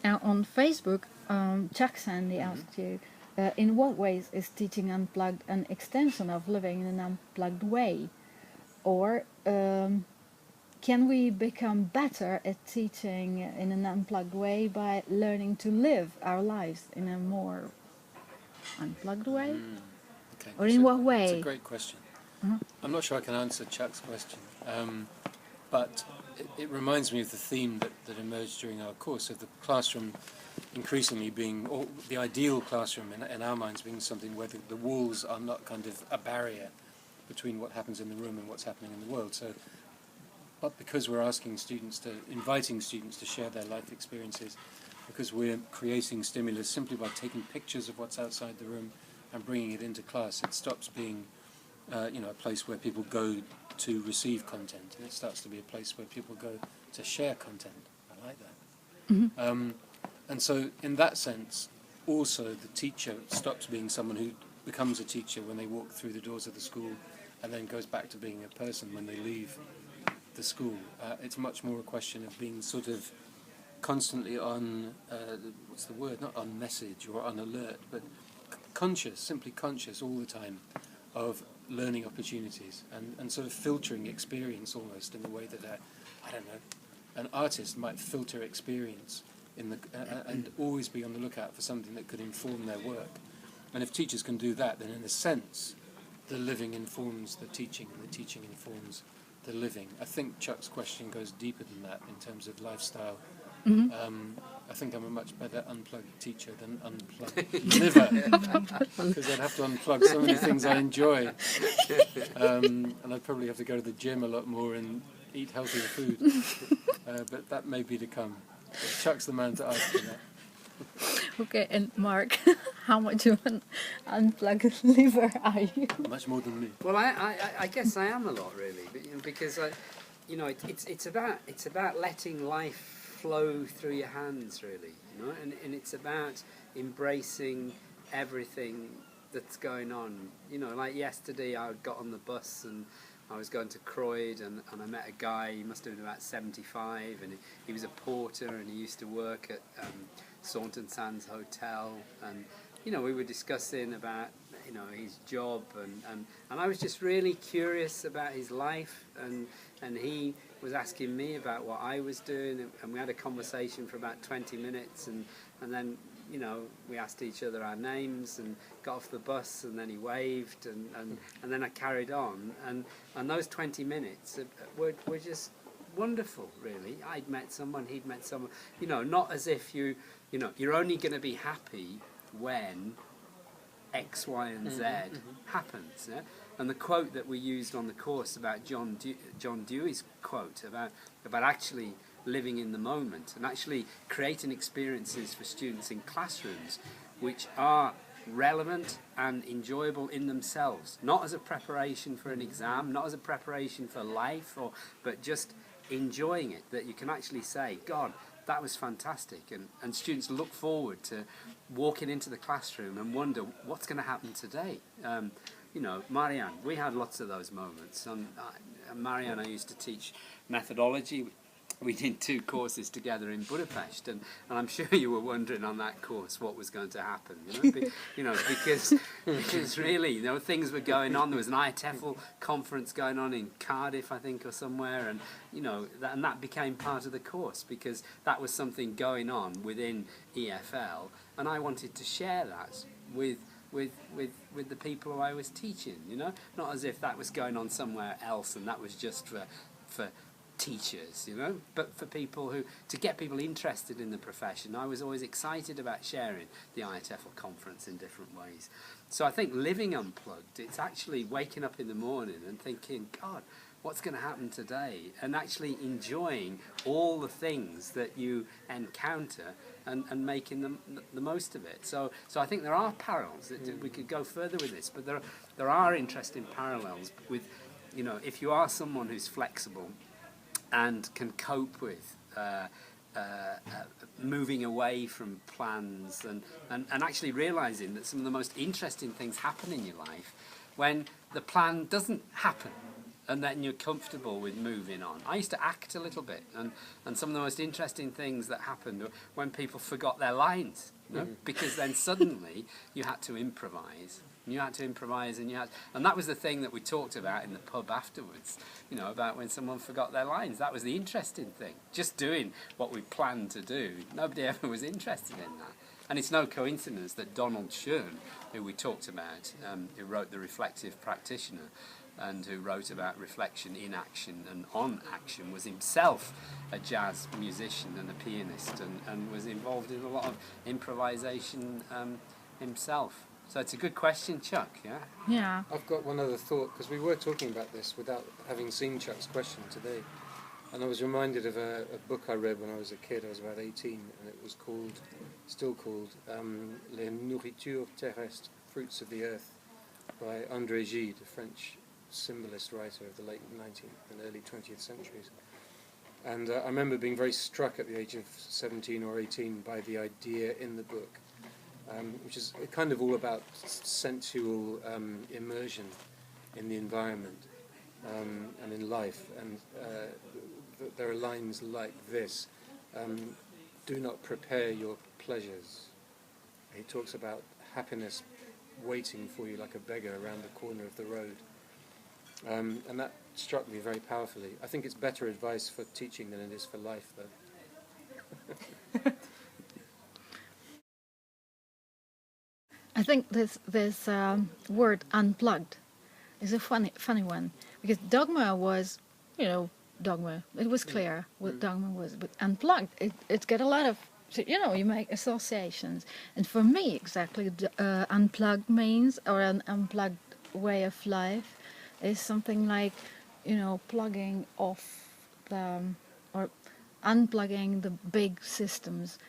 On Facebook, Chuck Sandy asked you, in what ways is teaching unplugged an extension of living in an unplugged way? Or can we become better at teaching in an unplugged way by learning to live our lives in a more unplugged way? Okay. Or in what It's a way? great question. I'm not sure I can answer Chuck's question, but it reminds me of the theme that emerged during our course of the classroom increasingly being, or the ideal classroom in our minds being something where the walls are not kind of a barrier between what happens in the room and what's happening in the world. So, but because we're inviting students to share their life experiences, because we're creating stimulus simply by taking pictures of what's outside the room and bringing it into class, it stops being a place where people go to receive content, and it starts to be a place where people go to share content. I like that. Mm-hmm. And so in that sense, also the teacher stops being someone who becomes a teacher when they walk through the doors of the school and then goes back to being a person when they leave the school. It's much more a question of being sort of constantly on, what's the word, not on message or on alert, but simply conscious all the time of learning opportunities and sort of filtering experience almost in the way that an artist might filter experience and always be on the lookout for something that could inform their work. And if teachers can do that, then in a sense, the living informs the teaching and the teaching informs the living. I think Chuck's question goes deeper than that in terms of lifestyle. Mm-hmm. I think I'm a much better unplugged teacher than unplugged liver, because I'd have to unplug so many things I enjoy, and I'd probably have to go to the gym a lot more and eat healthier food, but that may be to come. But Chuck's the man to ask for that. Okay, and Mark, how much of an unplugged liver are you? Much more than me. Well, I guess I am a lot, really, but, because it's about letting life flow through your hands, really, and it's about embracing everything that's going on. Like yesterday, I got on the bus and I was going to Croyd, and I met a guy. He must have been about 75, and he was a porter, and he used to work at Saunton Sands Hotel, and we were discussing about his job, and I was just really curious about his life, and he was asking me about what I was doing, and we had a conversation for about 20 minutes, and then we asked each other our names and got off the bus, and then he waved, and then I carried on, and those 20 minutes were just wonderful, really. I'd met someone, he'd met someone, not as if you're only going to be happy when X, Y, and Z happens. Yeah? And the quote that we used on the course about John Dewey's quote about actually living in the moment and actually creating experiences for students in classrooms which are relevant and enjoyable in themselves, not as a preparation for an exam, not as a preparation for life, but just enjoying it, that you can actually say, God, that was fantastic, and students look forward to walking into the classroom and wonder what's going to happen today. Marianne, we had lots of those moments. Marianne, I used to teach methodology. We did 2 courses together in Budapest, and I'm sure you were wondering on that course what was going to happen, because really, things were going on. There was an IATEFL conference going on in Cardiff, I think, or somewhere, and that became part of the course because that was something going on within EFL, and I wanted to share that with the people who I was teaching, not as if that was going on somewhere else and that was just for teachers, but for people to get people interested in the profession. I was always excited about sharing the IATEFL conference in different ways. So I think living unplugged, it's actually waking up in the morning and thinking, God, what's going to happen today? And actually enjoying all the things that you encounter and making the most of it. So I think there are parallels. We could go further with this, but there are interesting parallels with, if you are someone who's flexible and can cope with moving away from plans and actually realising that some of the most interesting things happen in your life when the plan doesn't happen. and then you're comfortable with moving on. I used to act a little bit, and some of the most interesting things that happened were when people forgot their lines, you know? Because then suddenly you had to improvise. And you had to improvise, and that was the thing that we talked about in the pub afterwards, you know, about when someone forgot their lines. That was the interesting thing, just doing what we planned to do. Nobody ever was interested in that. And it's no coincidence that Donald Shern, who we talked about, who wrote The Reflective Practitioner, and who wrote about reflection in action and on action, was himself a jazz musician and a pianist, and was involved in a lot of improvisation himself. So it's a good question, Chuck, yeah? Yeah. I've got one other thought, because we were talking about this without having seen Chuck's question today. And I was reminded of a book I read when I was a kid. I was about 18, and it was still called Les Nourritures Terrestres, Fruits of the Earth, by André Gide, a French symbolist writer of the late 19th and early 20th centuries. And I remember being very struck at the age of 17 or 18 by the idea in the book, which is kind of all about sensual immersion in the environment and in life. And there are lines like this: do not prepare your pleasures. He talks about happiness waiting for you like a beggar around the corner of the road. And that struck me very powerfully. I think it's better advice for teaching than it is for life, though. I think this word unplugged is a funny one, because dogma was, you know, dogma. It was clear what dogma was, but unplugged, it's got a lot of, you know, you make associations. And for me, exactly, unplugged means, or an unplugged way of life, is something like, you know, plugging off or unplugging the big systems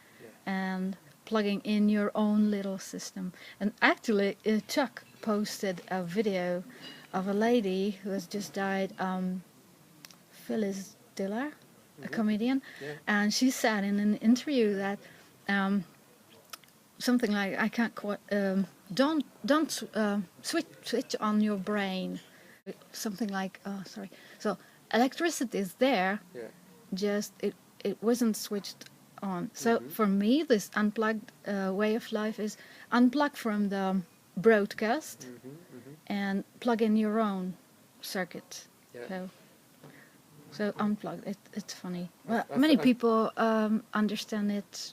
and plugging in your own little system. And actually, Chuck posted a video of a lady who has just died, Phyllis Diller, a comedian, and she said in an interview that something like, I can't quite, don't switch on your brain, something like, oh sorry, so electricity is there, just it wasn't switched on. So for me, this unplugged way of life is unplug from the broadcast and plug in your own circuit. So unplugged, it's funny. Well, many people understand it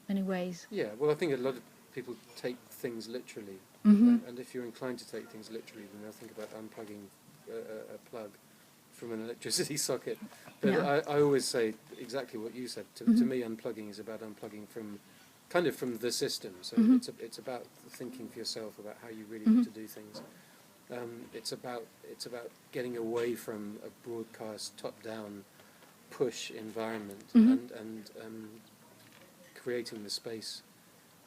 many ways. Yeah, well, I think a lot of people take things literally, and if you're inclined to take things literally, then they'll think about unplugging a plug from an electricity socket. But I always say exactly what you said. To me, unplugging is about unplugging from the system. So it's about thinking for yourself about how you really want to do things. It's about getting away from a broadcast, top-down, push environment and creating the space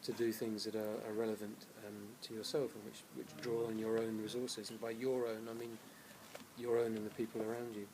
to do things that are relevant to yourself and which draw on your own resources. And by your own, I mean your own and the people around you.